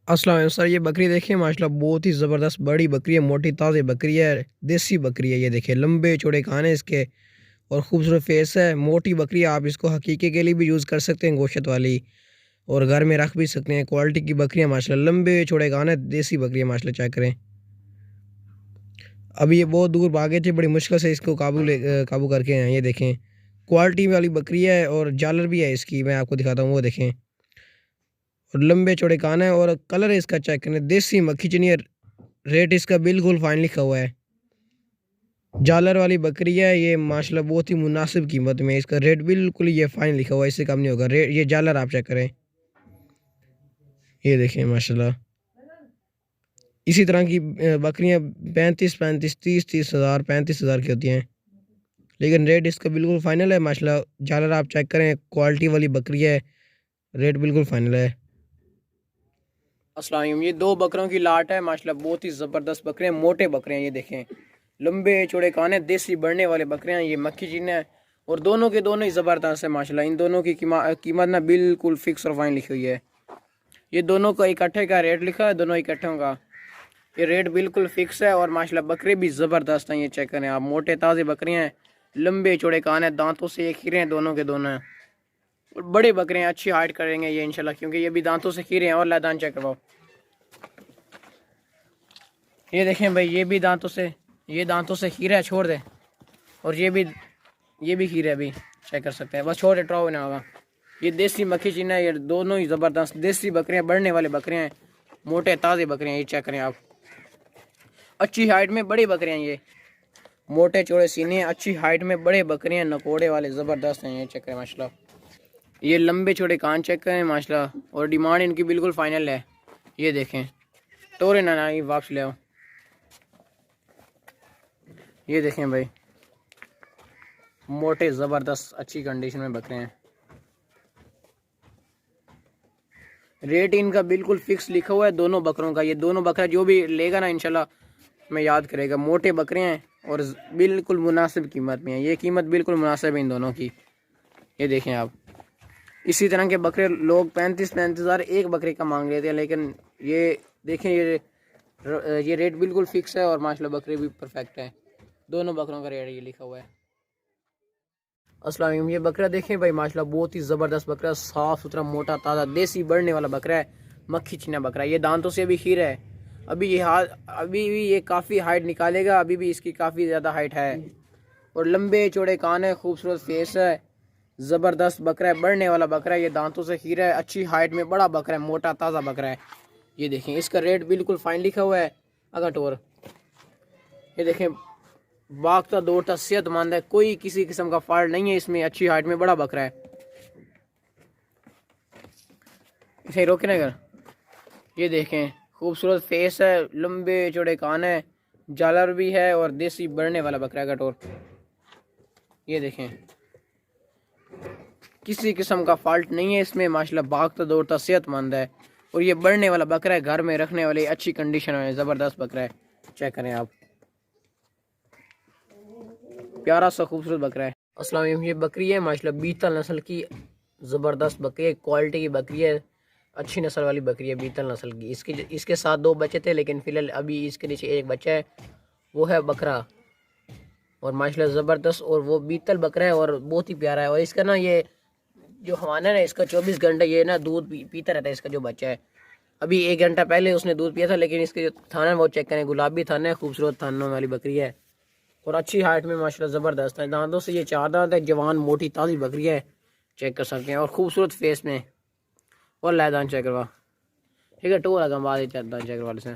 अस्सलाम वालेकुम सर, ये बकरी देखिए माशाल्लाह बहुत ही ज़बरदस्त बड़ी बकरी है, मोटी ताज़ी बकरी है, देसी बकरी है। ये देखिए लंबे चौड़े कान है इसके और खूबसूरत फेस है। मोटी बकरी है, आप इसको हकीके के लिए भी यूज़ कर सकते हैं गोश्त वाली, और घर में रख भी सकते हैं। क्वालिटी की बकरी है माशाल्लाह, लंबे चौड़े कान है, देसी बकरी है माशाल्लाह, चेक करें। अभी ये बहुत दूर भागे थे, बड़ी मुश्किल से इसको काबू करके आए हैं। ये देखें क्वालिटी वाली बकरी है और जालर भी है इसकी, मैं आपको दिखाता हूँ, वो देखें। और लंबे चौड़े कान है और कलर है इसका, चेक करें, देसी मक्खी चनी है। रेट इसका बिल्कुल फाइन लिखा हुआ है। जालर वाली बकरी है ये माशाल्लाह, बहुत ही मुनासिब कीमत में इसका रेट बिल्कुल ये फाइन लिखा हुआ है, इससे कम नहीं होगा रेट। ये जालर आप चेक करें, ये देखें माशाल्लाह। इसी तरह की बकरियां 35-35, 30-30 हज़ार, 35 हज़ार की होती हैं, लेकिन रेट इसका बिल्कुल फाइनल है माशाल्लाह। जालर आप चेक करें, क्वालिटी वाली बकरी है, रेट बिल्कुल फाइनल है। अस्सलाम वालेकुम, ये दो बकरों की लाट है माशाल्लाह, बहुत ही ज़बरदस्त बकरे हैं, मोटे बकरे हैं। ये देखें लंबे चौड़े कान है, देसी बढ़ने वाले बकरे हैं। ये मक्खी चीन है और दोनों के दोनों ही ज़बरदस्त है माशाल्लाह। इन दोनों की कीमत ना बिल्कुल फिक्स और फाइन लिखी हुई है। ये दोनों का इकट्ठे का रेट लिखा है, दोनों इकट्ठों का ये रेट बिल्कुल फिक्स है। और माशाल्लाह बकरे भी ज़बरदस्त हैं, ये चेक करें आप, मोटे ताज़े बकरे हैं, लंबे चौड़े कान है, दांतों से ये खीरे हैं दोनों के दोनों हैं। और बड़े बकरे हैं, अच्छी हाइट करेंगे ये इंशाल्लाह, क्योंकि ये भी दांतों से खीरे हैं। और लैदान चेक करवाओ, ये देखें भाई, ये दांतों से खीरा है, छोड़ दे। और ये भी खीरा है, अभी चेक कर सकते हैं, बस छोड़ दे, ट्राउ ना होगा। ये देसी मक्खी चीना है, ये दोनों ही ज़बरदस्त देसी बकरे हैं, बढ़ने वाले बकरे हैं, मोटे ताज़े बकरे हैं। ये चेक करें आप, अच्छी हाइट में बड़े बकरे हैं। ये मोटे चौड़े सीने हैं, अच्छी हाइट में बड़े बकरे हैं, नकोड़े वाले ज़बरदस्त हैं। ये चेक करें माशाल्लाह, ये लंबे चौड़े कान चेक करें माशाल्लाह। और डिमांड इनकी बिल्कुल फाइनल है। ये देखें, टोरे ना ये वापस ले आओ। ये देखें भाई, मोटे ज़बरदस्त अच्छी कंडीशन में बकरे हैं। रेट इनका बिल्कुल फिक्स लिखा हुआ है दोनों बकरों का। ये दोनों बकरा जो भी लेगा ना इंशाल्लाह में याद करेगा, मोटे बकरे हैं और बिल्कुल मुनासिब कीमत में है। ये कीमत बिल्कुल मुनासिब है इन दोनों की। ये देखें आप, इसी तरह के बकरे लोग 35-35 हज़ार एक बकरे का मांग लेते हैं, लेकिन ये देखें, ये रेट बिल्कुल फिक्स है। और माशाल्लाह बकरे भी परफेक्ट हैं, दोनों बकरों का रेट ये लिखा हुआ है। अस्सलाम वालेकुम, ये बकरा देखें भाई माशाल्लाह, बहुत ही ज़बरदस्त बकरा, साफ़ सुथरा मोटा ताज़ा देसी बढ़ने वाला बकरा है, मक्खी चीना बकरा है। ये दांतों से भी खीरा है, अभी भी ये काफ़ी हाइट निकालेगा, अभी भी इसकी काफ़ी ज़्यादा हाइट है। और लंबे चौड़े कान है, खूबसूरत फेस है, ज़बरदस्त बकरा है, बढ़ने वाला बकरा है। ये दांतों से खीरा है, अच्छी हाइट में बड़ा बकरा है, मोटा ताज़ा बकरा है। ये देखें, इसका रेट बिल्कुल फाइन लिखा हुआ है अगर टोर। ये देखें, भागता दौड़ता सेहतमंद है, कोई किसी किस्म का फॉल्ट नहीं है इसमें, अच्छी हाइट में बड़ा बकरा है। इसे रोके ना कर। ये देखें, खूबसूरत फेस है, लंबे चौड़े कान है, जालर भी है और देसी बढ़ने वाला बकरा का टोर। ये देखें, किसी किस्म का फॉल्ट नहीं है इसमें माशाल्लाह, भागता दौड़ता सेहतमंद है। और ये बढ़ने वाला बकरा है, घर में रखने वाली अच्छी कंडीशन में ज़बरदस्त बकरा है। चेक करें आप, प्यारा सा खूबसूरत बकरा है। अस्सलाम वालेकुम, ये बकरी है माशाल्लाह, बीतल नस्ल की ज़बरदस्त बकरी है, क्वालिटी की बकरी है, अच्छी नस्ल वाली बकरी है, बीतल नस्ल की। इसके साथ दो बच्चे थे, लेकिन फ़िलहाल अभी इसके नीचे एक बच्चा है, वो है बकरा। और माशाल्लाह ज़बरदस्त, और वो बीतल बकरा है और बहुत ही प्यारा है। और इसका ना ये जो हवाना है ना, इसका 24 घंटे ये ना दूध पीता रहता है। इसका जो बच्चा है, अभी 1 घंटा पहले उसने दूध पिया था, लेकिन इसके जो थाना है वो चेक करें, गुलाबी थाना है, खूबसूरत थानों वाली बकरी है और अच्छी हाइट में माशाल्लाह ज़बरदस्त है। दांतों से ये 4 दांत है, जवान मोटी ताज़ी बकरी है, चेक कर सकते हैं। और खूबसूरत फेस में, और लैदान चेक करवा, ठीक है, टो लगा बाद दान चेक करवा से।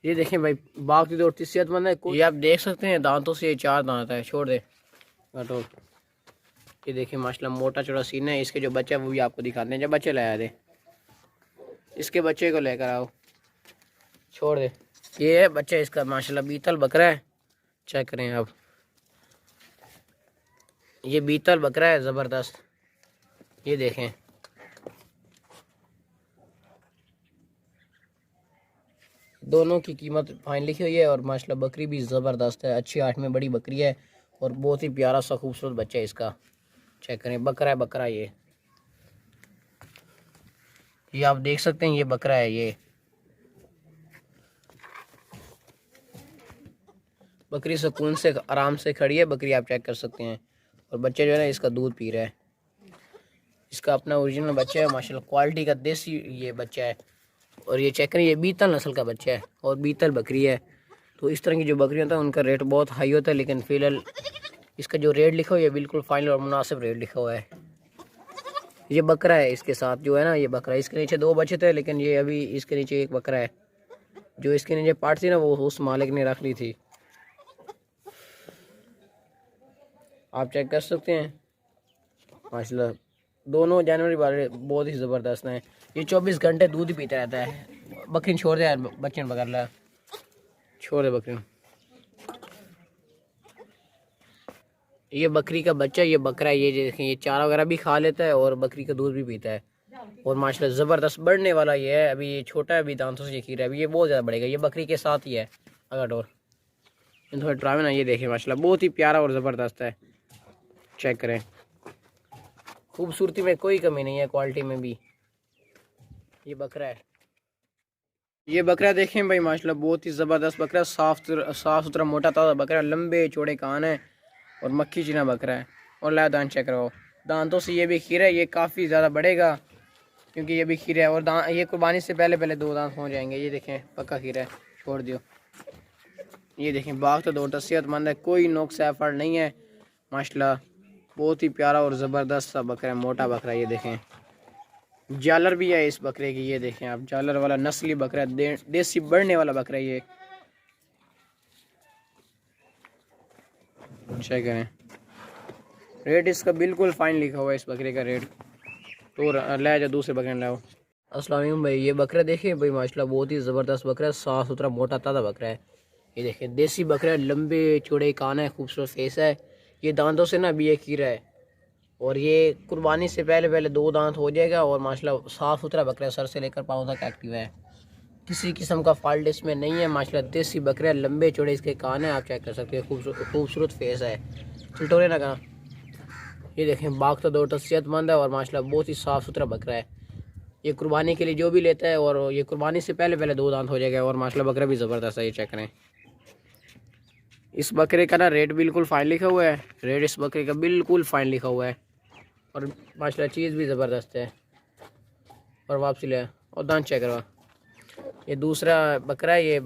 ये देखें भाई, भागती दौड़ती सेहतमंद है, ये आप देख सकते हैं, दांतों से ये 4 दांत है, छोड़ दे टोल। ये देखिए माशाल्लाह, मोटा चौड़ा सीना है। इसके जो बच्चे हैं वो भी आपको दिखाते हैं, जब बच्चे लाया दे, इसके बच्चे को लेकर आओ, छोड़ दे। ये है बच्चा इसका माशाल्लाह, बीतल बकरा है, चेक करें आप, ये बीतल बकरा है ज़बरदस्त। ये देखें, दोनों की कीमत फाइन लिखी हुई है। और माशाल्लाह बकरी भी ज़बरदस्त है, अच्छी हाइट में बड़ी बकरी है और बहुत ही प्यारा सा खूबसूरत बच्चा है इसका। चेक करें, बकरा है बकरा ये। ये आप देख सकते हैं, ये बकरा है। ये बकरी सुकून से आराम से खड़ी है बकरी, आप चेक कर सकते हैं। और बच्चे जो है ना इसका दूध पी रहा है। इसका अपना ओरिजिनल बच्चा है माशाल्लाह, क्वालिटी का देसी ये बच्चा है। और ये चेक करें, ये बीतल नस्ल का बच्चा है और बीतल बकरी है। तो इस तरह की जो बकरियाँ होता है उनका रेट बहुत हाई होता है, लेकिन फ़िलहाल इसका जो रेट लिखा हुआ है ये बिल्कुल फाइनल और मुनासिब रेट लिखा हुआ है। ये बकरा है, इसके साथ जो है ना ये बकरा, इसके नीचे 2 बच्चे थे, लेकिन ये अभी इसके नीचे एक बकरा है। जो इसके नीचे पार्ट थी ना वो उस मालिक ने रख ली थी, आप चेक कर सकते हैं। माशाल्लाह दोनों जानवर वाले बहुत ही ज़बरदस्त हैं। ये 24 घंटे दूध ही पीता रहता है। बकरी छोड़ दे यार, बच्चे पकड़ ला, छोड़ दे बकरी। ये बकरी का बच्चा, ये बकरा है, ये देखें, ये चारा वगैरह भी खा लेता है और बकरी का दूध भी पीता है। और माशाल्लाह ज़बरदस्त बढ़ने वाला ये है। अभी ये छोटा है, अभी दांतों से ये खीरा है, अभी ये बहुत ज़्यादा बढ़ेगा। ये बकरी के साथ ही है अगर और थोड़ा ड्रामे ना। ये देखें माशाल्लाह बहुत ही प्यारा और ज़बरदस्त है, चेक करें। खूबसूरती में कोई कमी नहीं है, क्वालिटी में भी। ये बकरा है, ये बकरा देखें भाई माशाल्लाह बहुत ही ज़बरदस्त बकरा, साफ सुथरा मोटा ताज़ा बकरा, लंबे चौड़े कान है और मक्खी चीना बकरा है। और ला दांत चेक करो, दांतों से ये भी खीरा है, ये काफ़ी ज़्यादा बढ़ेगा क्योंकि ये भी खीरा है। और ये कुर्बानी से पहले पहले 2 दांत हो जाएंगे। ये देखें पक्का खीरा है, छोड़ दियो। ये देखें बाग तो 2 सेहतमंद है, कोई नुक्स एफर्ट नहीं है माशाल्लाह। बहुत ही प्यारा और ज़बरदस्त सा बकरा है, मोटा बकरा। ये देखें जालर भी है इस बकरे की, ये देखें आप, जालर वाला नस्ली बकरा है, देसी बढ़ने वाला बकरा है। ये चेक करें, रेट इसका बिल्कुल फाइन लिखा हुआ है इस बकरे का रेट। तो ले जाओ दूसरे बकरे लाओ। अस्सलाम वालेकुम भाई, ये बकरा देखें भाई माशाल्लाह बहुत ही ज़बरदस्त बकरा है, साफ़ सुथरा मोटा ताज़ा बकरा है। ये देखें देसी बकरा है, लंबे चौड़े कान है, खूबसूरत फेस है। ये दांतों से ना अभी ये खीरा है और ये कुर्बानी से पहले पहले 2 दांत हो जाएगा। और माशाल्लाह साफ़ सुथरा बकरा है, सर से लेकर पाँव तक एक्टिव है, किसी किस्म का फॉल्ट इसमें नहीं है। माशाल्लाह देसी बकरा है, लंबे चौड़े इसके कान है, आप चेक कर सकते हैं। खूबसूरत फेस है, चिल्टोरे ना कहा। ये देखें बाग तो 2 सेहतमंद है और माशाल्लाह बहुत ही साफ़ सुथरा बकरा है। ये कुर्बानी के लिए जो भी लेता है, और ये कुर्बानी से पहले पहले 2 दांत हो जाएगा। और माशाल्लाह बकरा भी ज़बरदस्त है, ये चेक करें। इस बकरे का ना रेट बिल्कुल फाइन लिखा हुआ है, रेट इस बकरे का बिल्कुल फाइन लिखा हुआ है। और माशाल्लाह चीज़ भी ज़बरदस्त है। और वापसी ले और दांत चेक करवा। ये दूसरा बकरा है, ये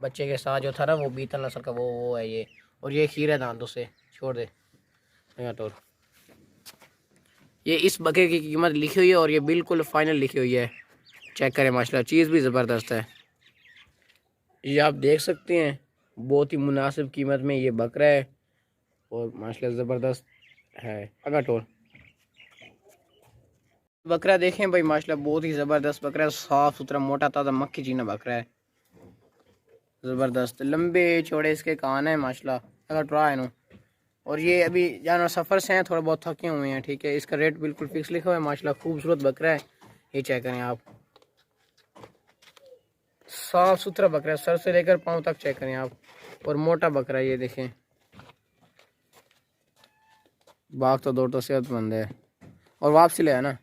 बच्चे के साथ जो था ना वो बीतल नस्ल का वो है ये। और ये खीरा दांतों से, छोड़ दे तो। ये इस बकरे की कीमत लिखी हुई है और ये बिल्कुल फाइनल लिखी हुई है, चेक करें। माशाल्लाह चीज़ भी ज़बरदस्त है, ये आप देख सकते हैं। बहुत ही मुनासिब कीमत में ये बकरा है और माशाल्लाह ज़बरदस्त है। अगर टोल बकरा देखें भाई माशाल्लाह बहुत ही ज़बरदस्त बकरा है, साफ़ सुथरा मोटा ताज़ा मक्खी चीना बकरा है, ज़बरदस्त। लंबे चौड़े इसके कान है माशाल्लाह, अगर ट्रा है ना। और ये अभी जानवर सफ़र से हैं, थोड़ा बहुत थके हुए हैं, ठीक है। इसका रेट बिल्कुल फिक्स लिखा हुआ है माशाल्लाह, खूबसूरत बकरा है। ये चेक करें आप, साफ़ सुथरा बकरा है, सर से लेकर पाँव तक चेक करें आप। और मोटा बकरा है, ये देखें। बाग तो 2 सेहतमंद है और वापसी ले है ना।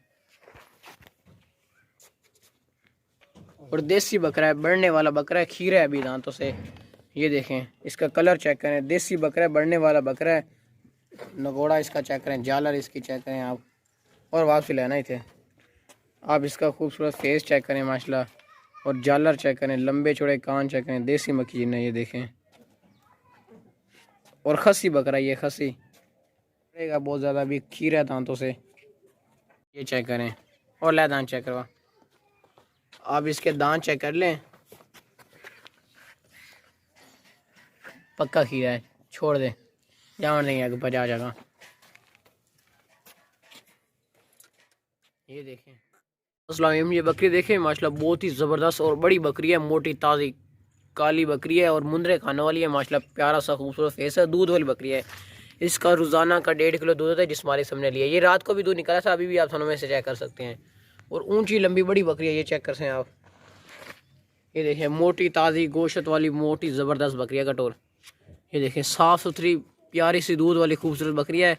और देसी बकरा है, बढ़ने वाला बकरा है, खीरा है अभी दांतों से। ये देखें इसका कलर चेक करें, देसी बकरा है, बढ़ने वाला बकरा है। नगोड़ा इसका चेक करें, जालर इसकी चेक करें आप। और वापसी लेना ही थे आप। इसका खूबसूरत फेस चेक करें माशाल्लाह, और जालर चेक करें, लंबे चौड़े कान चेक करें, देसी मक्खी जिन्ना, ये देखें। और खसी बकरा, ये खसी रहेगा बहुत ज़्यादा, अभी खीरा दांतों से। ये चेक करें और ला दांत चेक करवा। आप इसके दांत चेक कर लें, पक्का खीरा है, छोड़ दे जान नहीं आगे बजा जाएगा। ये देखें अस्सलाम, ये बकरी देखें माशाल्लाह बहुत ही ज़बरदस्त और बड़ी बकरी है, मोटी ताज़ी काली बकरी है और मुंदरे खाने वाली है माशाल्लाह। प्यारा सा खूबसूरत फेस है, दूध वाली बकरी है। इसका रोज़ाना का 1.5 किलो दूध होता है जिस मालिक हमने लिया। ये रात को भी दूध निकाला था, अभी भी आप थानों में से चेक कर सकते हैं। और ऊंची लंबी बड़ी बकरी है, ये चेक कर सकते हैं आप। ये देखें मोटी ताज़ी गोश्त वाली मोटी ज़बरदस्त बकरी है कटोर। ये देखें साफ़ सुथरी प्यारी सी दूध वाली खूबसूरत बकरी है।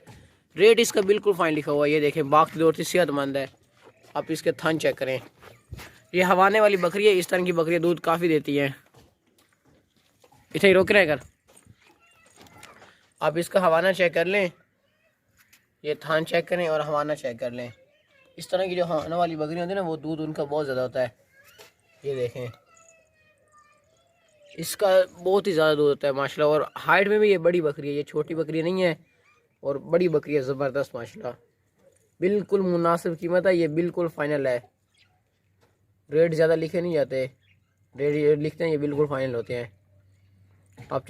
रेट इसका बिल्कुल फाइन लिखा हुआ है। ये देखें बाकी दौड़ती सेहतमंद है। आप इसके थन चेक करें, ये हवाने वाली बकरी है। इस तरह की बकरियाँ दूध काफ़ी देती हैं। इसे ही रोक रहे कर। आप इसका हवाना चेक कर लें, ये थान चेक करें और हवाना चेक कर लें। इस तरह की जो हवाना वाली बकरियाँ होती है ना, वो दूध उनका बहुत ज़्यादा होता है। ये देखें, इसका बहुत ही ज़्यादा दूध होता है माशाल्लाह। और हाइट में भी ये बड़ी बकरी है, ये छोटी बकरी नहीं है और बड़ी बकरी है ज़बरदस्त माशाल्लाह। बिल्कुल मुनासिब कीमत है, ये बिल्कुल फाइनल है। रेट ज़्यादा लिखे नहीं जाते, रेट लिखते हैं ये बिल्कुल फाइनल होते हैं। आप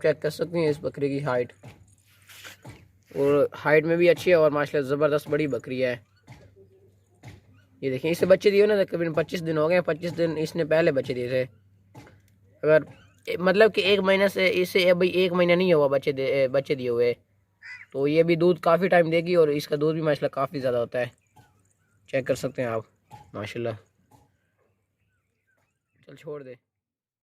चेक कर सकते हैं इस बकरी की हाइट, और हाइट में भी अच्छी है और माशाल्लाह ज़बरदस्त बड़ी बकरी है। ये देखिए, इससे बच्चे दिए ना तकरीबन 25 दिन हो गए। 25 दिन इसने पहले बच्चे दिए थे। अगर मतलब कि 1 महीने से इसे अभी 1 महीना नहीं हुआ बच्चे दिए हुए, तो ये भी दूध काफ़ी टाइम देगी और इसका दूध भी माशाल्लाह काफ़ी ज़्यादा होता है। चेक कर सकते हैं आप माशाल्लाह। चल छोड़ दे।